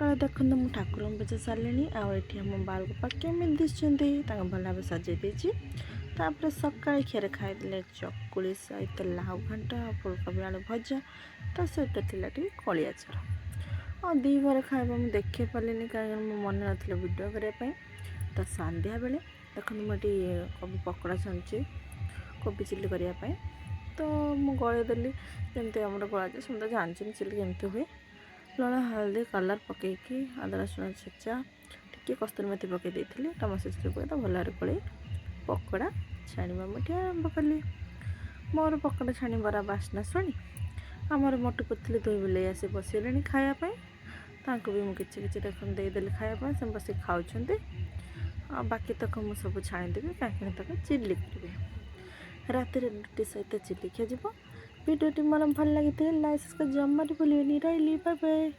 सकाल देखते मुझे ठाकुर पूजा सारे आठ आम बालगोपा केमी दिखते भल भाव सजे देती सकाल खीर खाई चकुली सहित लाउ घाट फुलकोबी आलू भजा ता सहित थी कलिया चर और दीपर खाଇବା मुझे देखे पारे कारण मो मन ना भिडियो करने तो संध्या बेले देखते मुझे कोबी पकड़ा छाणुची कोबी चिल्ली करने तो मुझे गलेदेली जमी आम गला जाए समझे जानते चिल्ली केमती हुए लुण हल्दी कलर पकईकि अदा रसुण छेचा टी कस्तूरी मेथी पकई देती टमाटो सस पकई तो भल गले पकड़ा छाणा मुझे आरंभ कली मोर पकड़ा छाणीबार बास्ना शुणी आमर मोटू पुतली दुई बिले आसी बसले खायापी भी मुझे किसी देखते देदेली खायापी से बस खाऊँ बाकी तक मुझे सब छाणीदेवी कहीं तक चिल्ली करेंगे राति रुटी सहित चिल्ली खिया भिडियोटी मोर भल लगी लाइक जमार भूल रही बाय बाय।